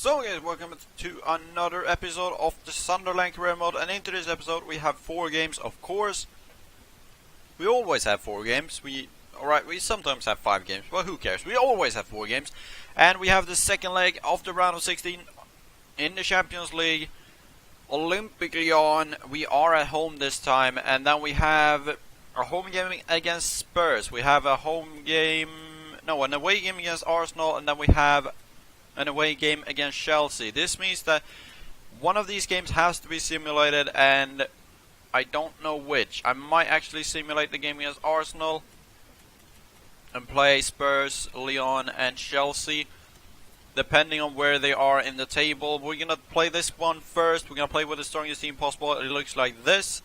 So guys, welcome to another episode of the Sunderland career mode, and in today's episode we have 4 games, of course. We always have 4 games. We sometimes have 5 games, but who cares? We always have 4 games. And we have the second leg of the round of 16 in the Champions League. Olympic Lyon, we are at home this time, and then we have a home game against Spurs. We have an away game against Arsenal, and then we have an away game against Chelsea. This means that one of these games has to be simulated, and I don't know which. I might actually simulate the game against Arsenal and play Spurs, Lyon and Chelsea, depending on where they are in the table. We're gonna play this one first. We're gonna play with the strongest team possible. It looks like this.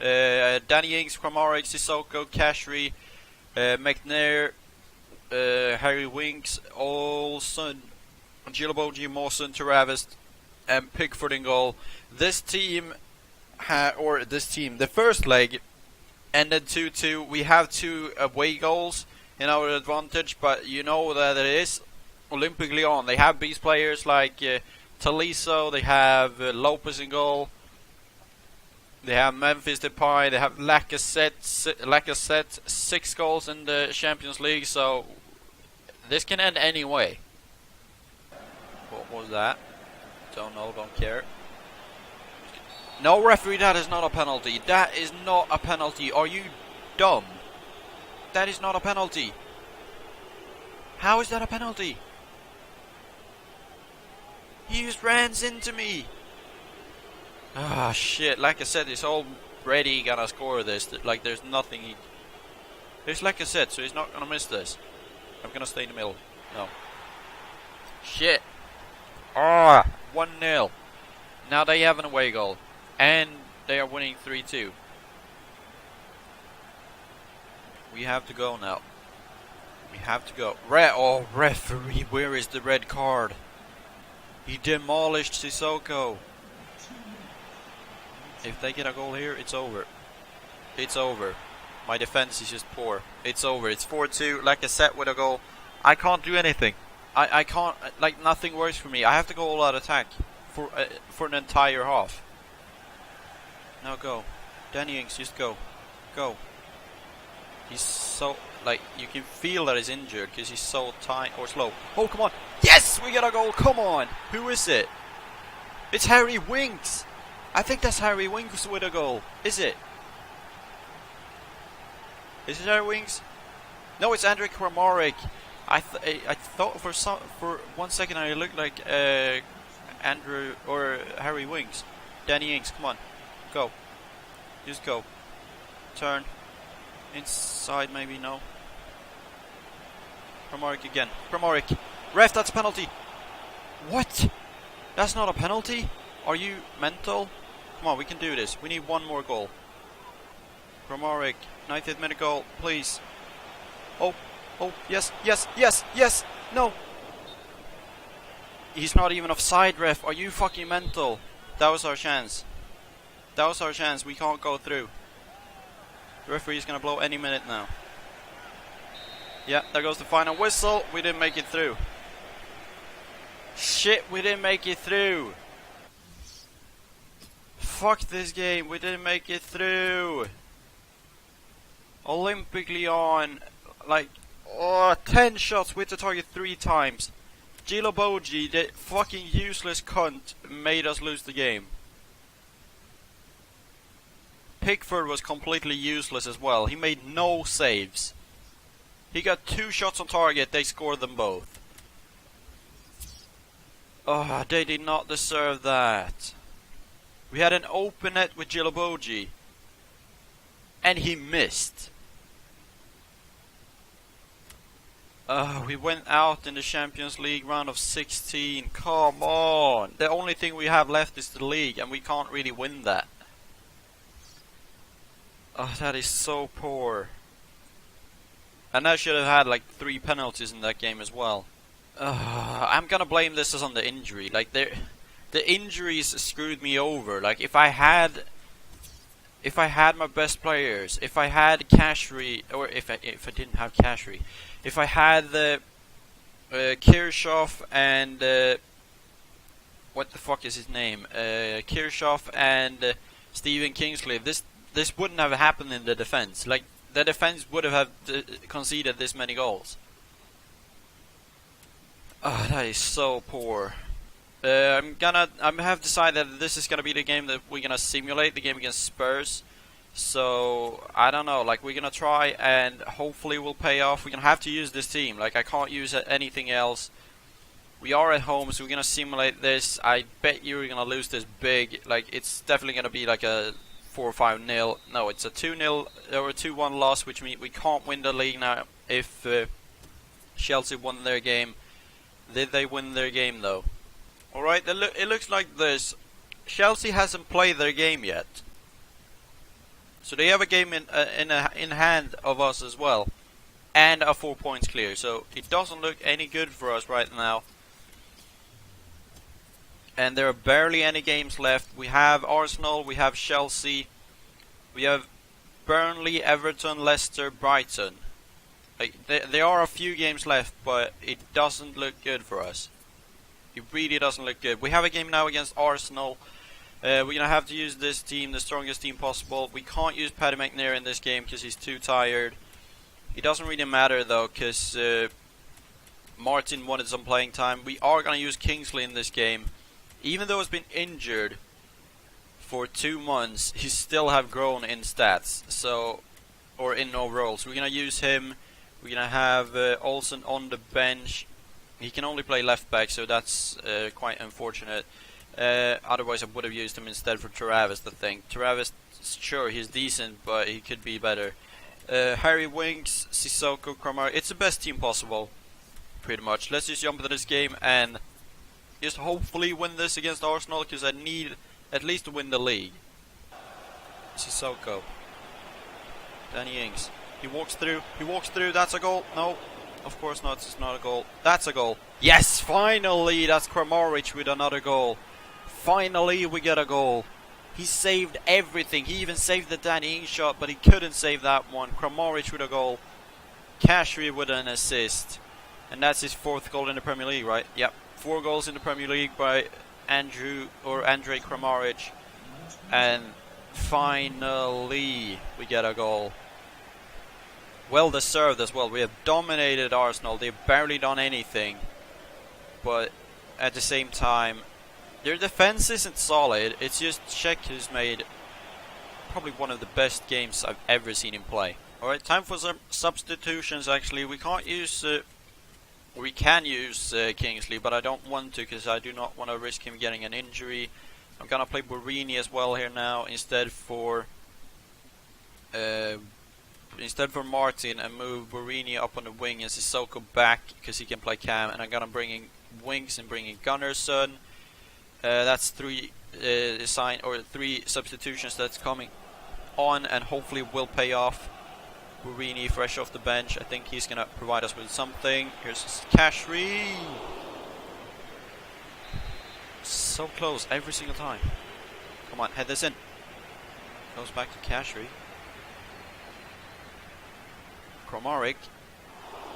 Danny Ings, Kramaric, Sissoko, Kashri, McNair, Harry Winks, Olsen, Gilaboji, Mawson, Taravist, and Pickford in goal. This team, the first leg ended 2-2. We have 2 away goals in our advantage, but you know that it is Olympic Lyon. They have beast players like Taliso, they have Lopez in goal, they have Memphis Depay, they have Lacazette, 6 goals in the Champions League, so this can end any way. What was that? Don't know, don't care. No, referee, that is not a penalty. That is not a penalty. Are you dumb? That is not a penalty. How is that a penalty? He just ran into me. Ah, shit. Like I said, he's already gonna score this. Like, there's nothing There's like I said, so he's not gonna miss this. I'm gonna stay in the middle. No. Shit. Ah, 1-0. Now they have an away goal. And they are winning 3-2. We have to go now. We have to go. Referee, where is the red card? He demolished Sissoko. If they get a goal here, it's over. It's over. My defense is just poor. It's over. It's 4-2. Like I said, with a goal. I can't do anything. I can't, like, nothing works for me. I have to go all out attack for an entire half. Now go. Danny Ings, just go. Go. He's so, like, you can feel that he's injured because he's so tight or slow. Oh, come on. Yes, we got a goal. Come on. Who is it? It's Harry Winks. I think that's Harry Winks with a goal. Is it? Is it Harry Winks? No, it's Andrej Kramaric. I thought for one second I looked like Andrew or Harry Winks. Danny Ings, come on, go, just go, turn, inside maybe, no. Kramaric again, Kramaric, ref, that's a penalty. What? That's not a penalty? Are you mental? Come on, we can do this. We need one more goal. Kramaric, 90th minute goal, please. Oh, yes, yes, yes, yes, no. He's not even offside, ref. Are you fucking mental? That was our chance. That was our chance. We can't go through. The referee's gonna blow any minute now. Yeah, there goes the final whistle. We didn't make it through. Shit, we didn't make it through. Fuck this game. We didn't make it through. Olympic Lyon, like, 10 shots with the target 3 times. Gilaboji, the fucking useless cunt, made us lose the game. Pickford was completely useless as well. He made no saves. He got 2 shots on target, they scored them both. Oh, they did not deserve that. We had an open net with Gilaboji, and he missed. We went out in the Champions League round of 16. Come on. The only thing we have left is the league, and we can't really win that. Oh, that is so poor. And I should have had like 3 penalties in that game as well. I'm gonna blame this on the injury. Like, the injuries screwed me over. Like, if I had my best players, if I had Kashri, or if I didn't have Kashri, if I had the Kirchhoff and what the fuck is his name? Kirchhoff and Stephen Kingsley. This wouldn't have happened in the defense. Like, the defense would have conceded this many goals. Oh, that is so poor. I have decided that this is gonna be the game that we're gonna simulate, the game against Spurs. So I don't know, like, we're gonna try and hopefully will pay off. We're gonna have to use this team. Like, I can't use anything else. We are at home, so we're gonna simulate this. I bet you're gonna lose this big. Like, it's definitely gonna be like a 4 or 5-0. No, it's a 2-0 or a 2-1 loss, which means we can't win the league now. If Chelsea won their game, did they win their game though? All right, it looks like this. Chelsea hasn't played their game yet, so they have a game in hand of us as well, and are 4 points clear. So it doesn't look any good for us right now. And there are barely any games left. We have Arsenal, we have Chelsea, we have Burnley, Everton, Leicester, Brighton. Like, there are a few games left, but it doesn't look good for us. It really doesn't look good. We have a game now against Arsenal. We're going to have to use this team, the strongest team possible. We can't use Paddy McNair in this game because he's too tired. It doesn't really matter though, because Martin wanted some playing time. We are going to use Kingsley in this game. Even though he's been injured for 2 months, he still have grown in stats. So, or in overall. So we're going to use him. We're going to have Olsen on the bench. He can only play left back, so that's quite unfortunate. Otherwise I would have used him instead for Travis, I think. Travis, sure, he's decent, but he could be better. Harry Winks, Sissoko, Kramar. It's the best team possible, pretty much. Let's just jump into this game and just hopefully win this against Arsenal, because I need at least to win the league. Sissoko. Danny Ings. He walks through, that's a goal. No, of course not, it's not a goal. That's a goal. Yes, finally, that's Kramaric with another goal. Finally, we get a goal. He saved everything. He even saved the Danny Ings shot, but he couldn't save that one. Kramaric with a goal. Cashry with an assist. And that's his 4th goal in the Premier League, right? Yep, 4 goals in the Premier League by Andrei Kramaric. And finally, we get a goal. Well deserved as well. We have dominated Arsenal. They've barely done anything. But at the same time, their defense isn't solid. It's just Czech who's made probably one of the best games I've ever seen him play. Alright, time for some substitutions actually. We can't use... we can use Kingsley, but I don't want to, because I do not want to risk him getting an injury. I'm gonna play Borini as well here now instead for Martin, and move Borini up on the wing and Sissoko back because he can play cam. And I'm gonna bring in Winks and bring in Gunnarsson. That's 3 substitutions that's coming on, and hopefully will pay off. Borini fresh off the bench. I think he's gonna provide us with something. Here's Cashry. So close every single time. Come on, head this in. Goes back to Cashry. Kramaric.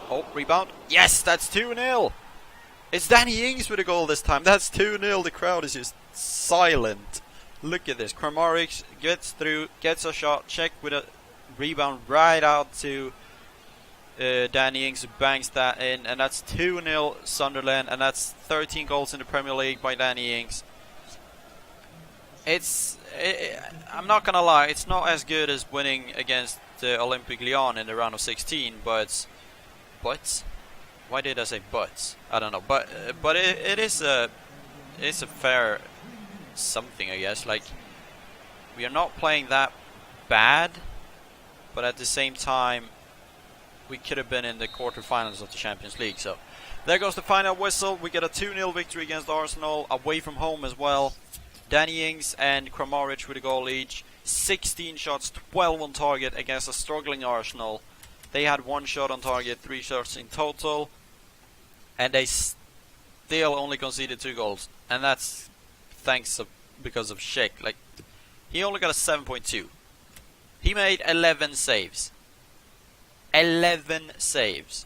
Oh, rebound. Yes, that's 2-0. It's Danny Ings with a goal this time. That's 2-0. The crowd is just silent. Look at this. Kramaric gets through, gets a shot, check with a rebound right out to Danny Ings, who bangs that in, and that's 2-0 Sunderland, and that's 13 goals in the Premier League by Danny Ings. I'm not gonna lie, it's not as good as winning against Olympique Lyon in the round of 16, but why did I say but? I don't know, but it's a fair something, I guess. Like, we are not playing that bad, but at the same time we could have been in the quarterfinals of the Champions League. So there goes the final whistle. We get a 2-0 victory against Arsenal, away from home as well. Danny Ings and Kramaric with a goal each. 16 shots, 12 on target against a struggling Arsenal. They had 1 shot on target, 3 shots in total, and they still only conceded 2 goals. And that's because of Sheik. Like, he only got a 7.2. He made 11 saves. 11 saves.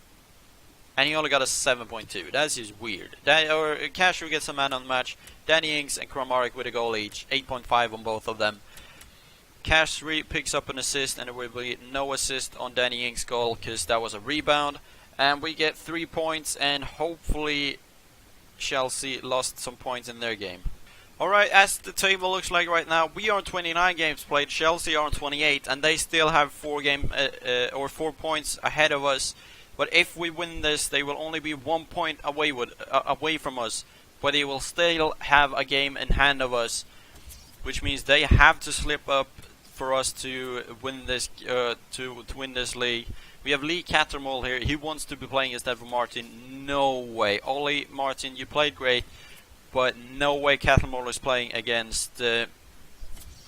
and he only got a 7.2. That's just weird. Or Cashry gets a man on the match. Danny Ings and Kramaric with a goal each. 8.5 on both of them. Cashry picks up an assist, and there will be no assist on Danny Ings' goal because that was a rebound. And we get 3 points, and hopefully Chelsea lost some points in their game. Alright, as the table looks like right now, we are on 29 games played, Chelsea are on 28, and they still have 4 points ahead of us. But if we win this, they will only be 1 point away from us, but they will still have a game in hand of us, which means they have to slip up for us to win this win this league. We have Lee Cattermole here. He wants to be playing instead of Martin. No way. Ollie, Martin, you played great, but no way Cattermole is playing against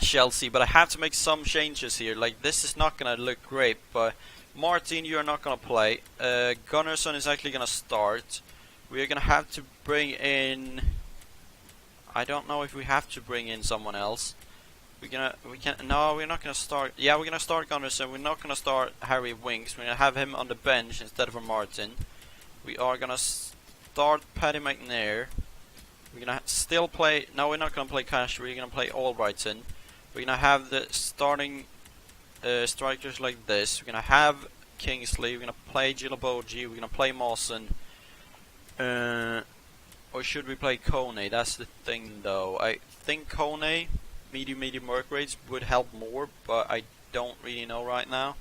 Chelsea. But I have to make some changes here. Like, this is not going to look great, but Martin, you are not going to play. Gunnarsson is actually going to start. We are going to have to bring in... I don't know if we have to bring in someone else. No, we're not gonna start. Yeah, we're gonna start Gunnarsson. We're not gonna start Harry Winks. We're gonna have him on the bench instead of a Martin. We are gonna start Paddy McNair. We're gonna still play. No, we're not gonna play Cash. We're gonna play Albrighton. We're gonna have the starting strikers like this. We're gonna have Kingsley. We're gonna play Gilaboji. We're gonna play Mawson. Or should we play Kone? That's the thing, though. I think Kone, medium work rates would help more, but I don't really know right now.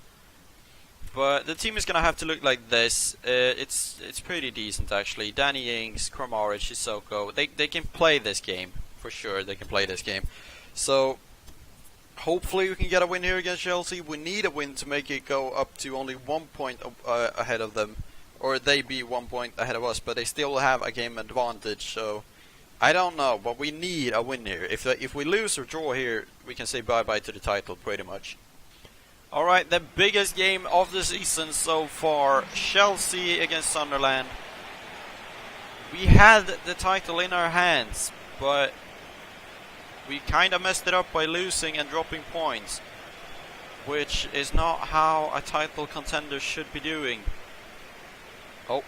But the team is gonna have to look like this. It's pretty decent actually. Danny Ings, Kramaric, Sissoko. They can play this game for sure. They can play this game. So hopefully we can get a win here against Chelsea. We need a win to make it go up to only 1 point ahead of them, or they be 1 point ahead of us. But they still have a game advantage. So I don't know, but we need a win here. If we lose or draw here, we can say bye-bye to the title, pretty much. Alright, the biggest game of the season so far, Chelsea against Sunderland. We had the title in our hands, but we kind of messed it up by losing and dropping points, which is not how a title contender should be doing. Oh,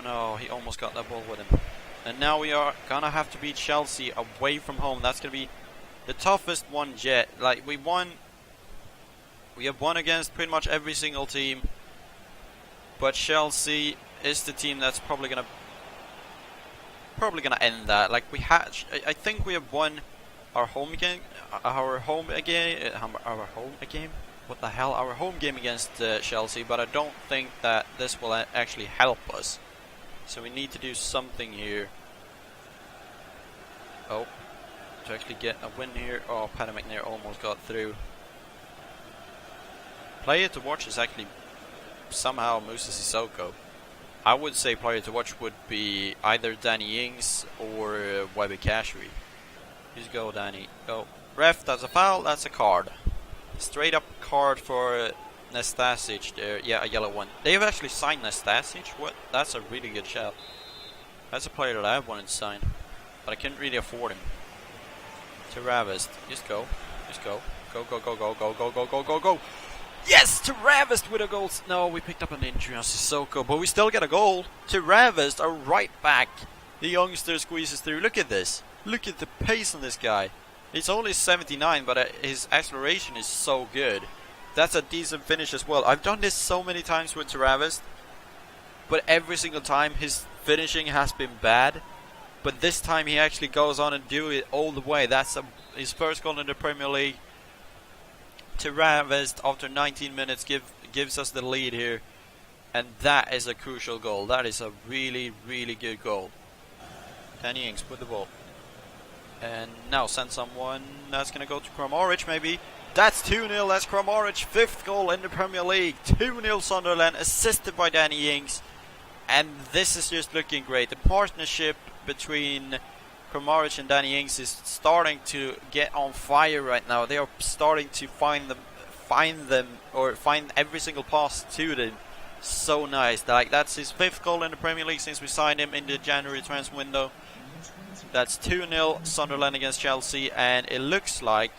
no, he almost got that ball with him. And now we are gonna have to beat Chelsea away from home. That's gonna be the toughest one yet. Like, we have won against pretty much every single team, but Chelsea is the team that's probably gonna end that. Like, I think we have won our home game. Our home game. What the hell? Our home game against Chelsea, but I don't think that this will actually help us. So we need to do something here. Oh, to actually get a win here. Oh, Paddy McNair almost got through. Player to watch is actually somehow Moussa Sissoko. I would say player to watch would be either Danny Ings or Webby Cashry. Just go, Danny. Go. Ref, that's a foul. That's a card. Straight up card for Nastasic there. Yeah, a yellow one. They have actually signed Nastasic. What? That's a really good shout. That's a player that I wanted to sign, but I couldn't really afford him. To Ravist. Just go. Just go. Go, go, go, go, go, go, go, go, go, go. Yes! To Ravist with a goal. No, we picked up an injury on Sissoko, but we still get a goal. To Ravist, a right back. The youngster squeezes through. Look at this. Look at the pace on this guy. It's only 79, but his acceleration is so good. That's a decent finish as well. I've done this so many times with Travis, but every single time his finishing has been bad. But this time he actually goes on and do it all the way. That's his first goal in the Premier League. Travis, after 19 minutes, gives us the lead here, and that is a crucial goal. That is a really, really good goal. Danny Ings with the ball. And now send someone. That's going to go to Kramaric maybe. That's 2-0. That's Kramaric. 5th goal in the Premier League. 2-0 Sunderland. Assisted by Danny Ings. And this is just looking great. The partnership between Kramaric and Danny Ings is starting to get on fire right now. They are starting to find every single pass to them. So nice. Like, that's his 5th goal in the Premier League since we signed him in the January transfer window. That's 2-0 Sunderland against Chelsea, and it looks like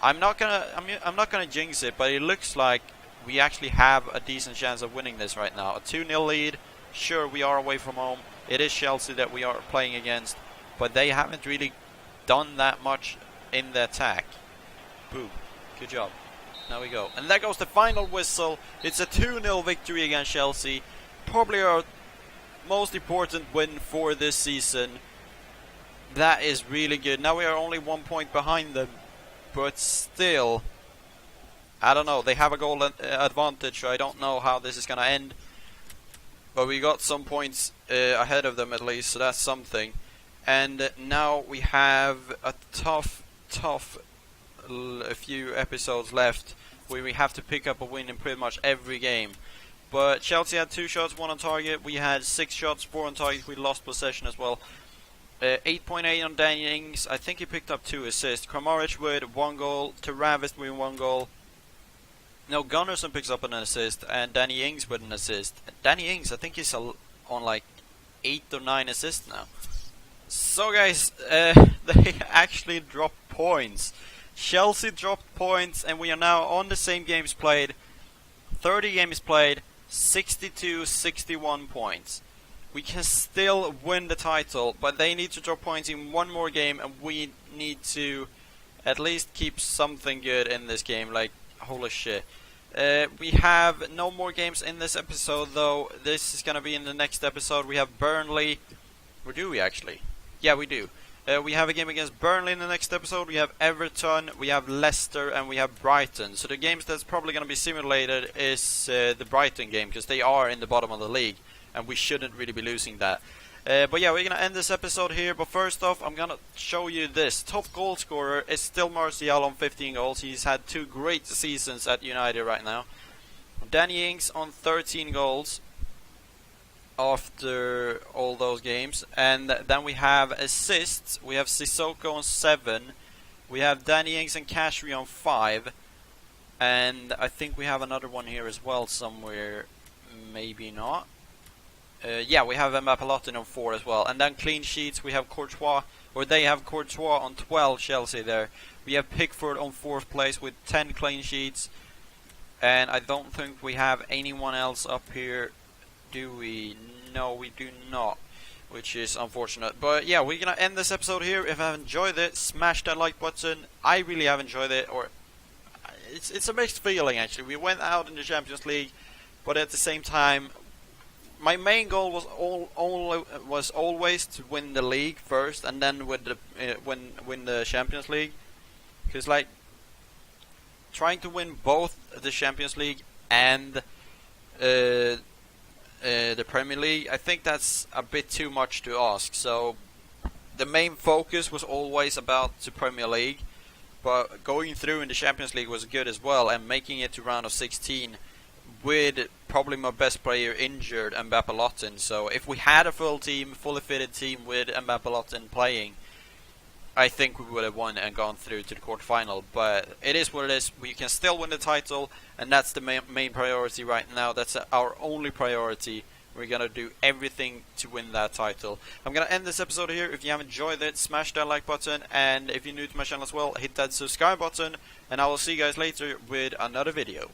I'm not gonna jinx it, but it looks like we actually have a decent chance of winning this right now. A 2-0 lead, Sure, we are away from home. It is Chelsea that we are playing against, but they haven't really done that much in the attack. Boom. Good job. Now we go. And there goes the final whistle. It's a 2-0 victory against Chelsea. Probably our most important win for this season. That is really good. Now we are only 1 point behind them, but still, I don't know. They have a goal advantage, so I don't know how this is going to end. But we got some points ahead of them at least, so that's something. And now we have a tough a few episodes left where we have to pick up a win in pretty much every game. But Chelsea had 2 shots, 1 on target. We had 6 shots, 4 on target. We lost possession as well. 8.8 on Danny Ings. I think he picked up 2 assists. Kramaric with 1 goal. Travis with 1 goal. No, Gunnarsson picks up an assist, and Danny Ings with an assist. Danny Ings, I think he's on like 8 or 9 assists now. So guys, they actually dropped points. Chelsea dropped points, and we are now on the same games played. 30 games played, 62-61 points. We can still win the title, but they need to drop points in 1 more game, and we need to at least keep something good in this game. Like, holy shit. We have no more games in this episode, though. This is gonna be in the next episode. We have Burnley. Or do we actually? Yeah, we do. We have a game against Burnley in the next episode. We have Everton, we have Leicester, and we have Brighton. So the games that's probably going to be simulated is the Brighton game, because they are in the bottom of the league, and we shouldn't really be losing that. But yeah, we're going to end this episode here. But first off, I'm going to show you this. Top goal scorer is still Martial on 15 goals. He's had 2 great seasons at United right now. Danny Ings on 13 goals. After all those games, and then we have assists. We have Sissoko on 7, we have Danny Ings and Cashry on 5, and I think we have another one here as well somewhere, maybe not. Yeah, we have Mapalotin on 4 as well, and then clean sheets. We have Courtois, or they have Courtois on 12. Chelsea there. We have Pickford on 4th place with 10 clean sheets, and I don't think we have anyone else up here. Do we? No, we do not, which is unfortunate. But yeah, we're gonna end this episode here. If you have enjoyed it, smash that like button. I really have enjoyed it, or it's a mixed feeling actually. We went out in the Champions League, but at the same time, my main goal was always to win the league first, and then with the win the Champions League, because like trying to win both the Champions League and the Premier League, I think that's a bit too much to ask. So the main focus was always about the Premier League, but going through in the Champions League was good as well, and making it to round of 16 with probably my best player injured, Mbappé. So if we had a fully fitted team with Mbappé playing, I think we would have won and gone through to the quarterfinal. But it is what it is. We can still win the title, and that's the main priority right now. That's our only priority. We're gonna do everything to win that title. I'm gonna end this episode here. If you have enjoyed it, smash that like button, and if you're new to my channel as well, hit that subscribe button, and I will see you guys later with another video.